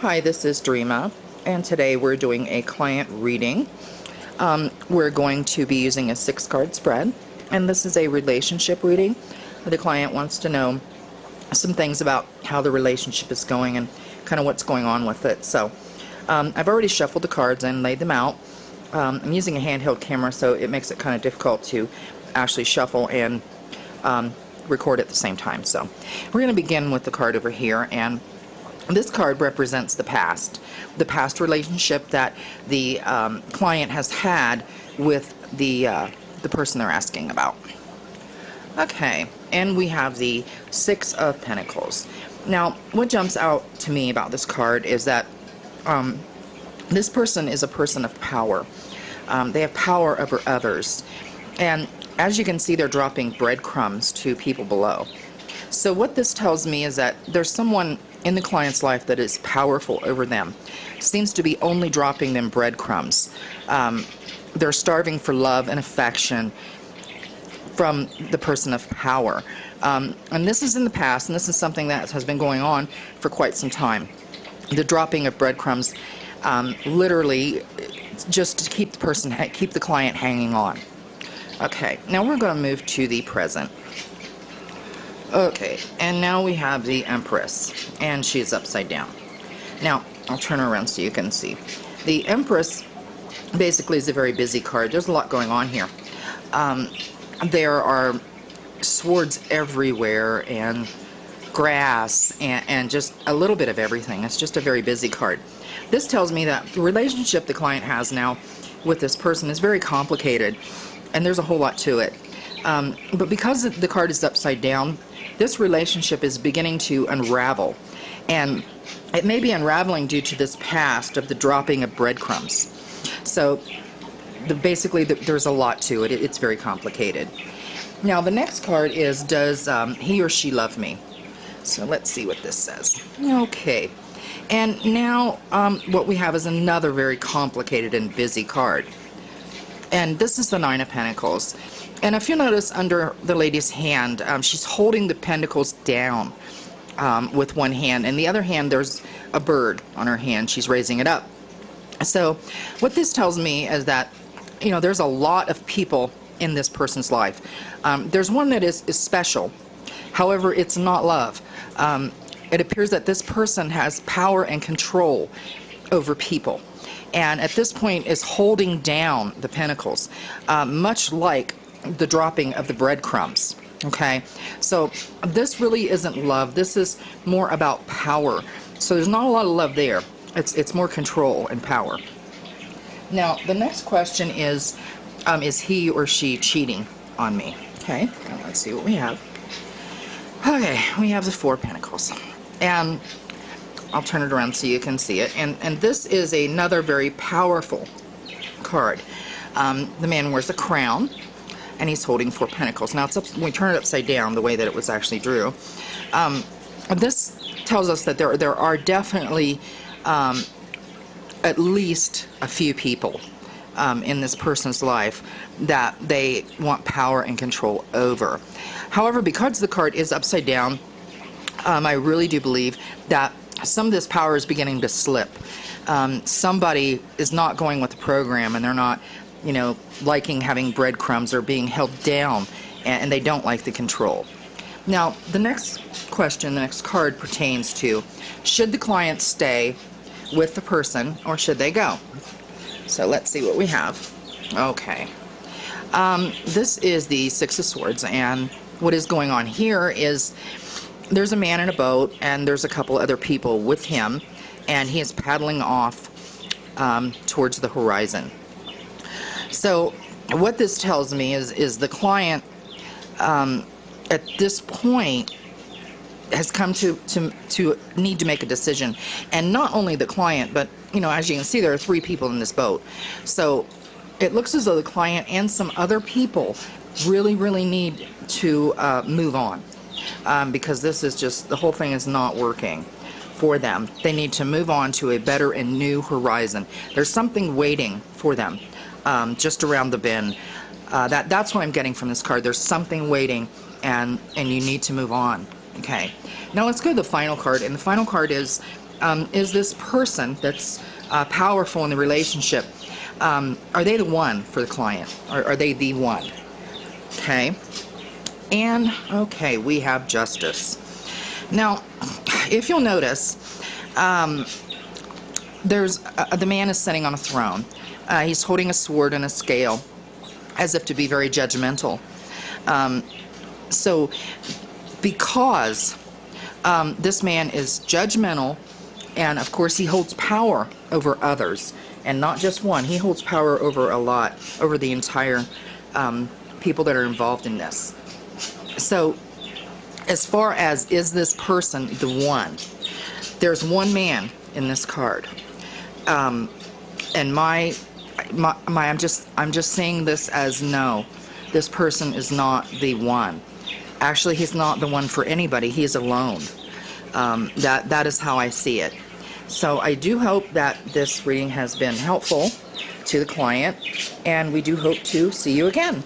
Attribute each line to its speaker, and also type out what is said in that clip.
Speaker 1: Hi, this is Dreama, and today we're doing a client reading. We're going to be using a 6-card spread, and this is a relationship reading. The client wants to know some things about how the relationship is going and kind of what's going on with it. So I've already shuffled the cards and laid them out. I'm using a handheld camera, so it makes it kind of difficult to actually shuffle and record at the same time. So we're going to begin with the card over here, and this card represents the past relationship that the client has had with the person they're asking about. Okay, and we have the Six of Pentacles. Now, what jumps out to me about this card is that this person is a person of power. They have power over others, and as you can see, they're dropping breadcrumbs to people below. So what this tells me is that there's someone in the client's life that is powerful over them. Seems to be only dropping them breadcrumbs. They're starving for love and affection from the person of power. And this is in the past, and this is something that has been going on for quite some time. The dropping of breadcrumbs, literally just to keep the client hanging on. Okay, now we're going to move to the present. Okay, and now we have the Empress, and she's upside down. Now, I'll turn her around so you can see. The Empress basically is a very busy card. There's a lot going on here. There are swords everywhere, and grass, and just a little bit of everything. It's just a very busy card. This tells me that the relationship the client has now with this person is very complicated, and there's a whole lot to it. But because the card is upside down, this relationship is beginning to unravel, and it may be unraveling due to this past of the dropping of breadcrumbs. So basically there's a lot to it. It's very complicated. Now the next card is, does he or she love me? So let's see what this says. Okay, and now what we have is another very complicated and busy card. And this is the Nine of Pentacles. And if you notice under the lady's hand, she's holding the pentacles down with one hand, and the other hand there's a bird on her hand. She's raising it up. So what this tells me is that, you know, there's a lot of people in this person's life. There's one that is special. However, it's not love. It appears that this person has power and control over people, and at this point is holding down the pentacles, much like the dropping of the breadcrumbs. Okay, so this really isn't love. This is more about power. So there's not a lot of love there. It's more control and power. Now the next question is he or she cheating on me? Okay, now let's see what we have. Okay, we have the Four of Pentacles, and I'll turn it around so you can see it. And this is another very powerful card. The man wears a crown, and he's holding Four Pentacles. Now, when we turn it upside down, the way that it was actually drew, this tells us that there are definitely at least a few people in this person's life that they want power and control over. However, because the card is upside down, I really do believe that some of this power is beginning to slip. Somebody is not going with the program, and they're not, you know, liking having breadcrumbs or being held down, and they don't like the control. Now, the next question, the next card pertains to, should the client stay with the person or should they go? So let's see what we have. Okay. This is the Six of Swords, and what is going on here is there's a man in a boat, and there's a couple other people with him, and he is paddling off towards the horizon. So what this tells me is the client at this point has come to need to make a decision. And not only the client, but, you know, as you can see, there are 3 people in this boat. So it looks as though the client and some other people really need to move on, because this is just, the whole thing is not working for them. They need to move on to a better and new horizon. There's something waiting for them just around the bend. That's what I'm getting from this card. There's something waiting, and you need to move on. Okay, now let's go to the final card, and the final card is Is this person that's powerful in the relationship, are they the one for the client? Are they the one? Okay. And, okay, we have justice. Now, if you'll notice, the man is sitting on a throne. He's holding a sword and a scale, as if to be very judgmental. So, because this man is judgmental, and of course he holds power over others, and not just one. He holds power over a lot, over the entire people that are involved in this. So, as far as is this person the one, there's one man in this card, and I'm just saying this as no, this person is not the one. Actually, he's not the one for anybody. He's alone. That is how I see it. So I do hope that this reading has been helpful to the client, and we do hope to see you again.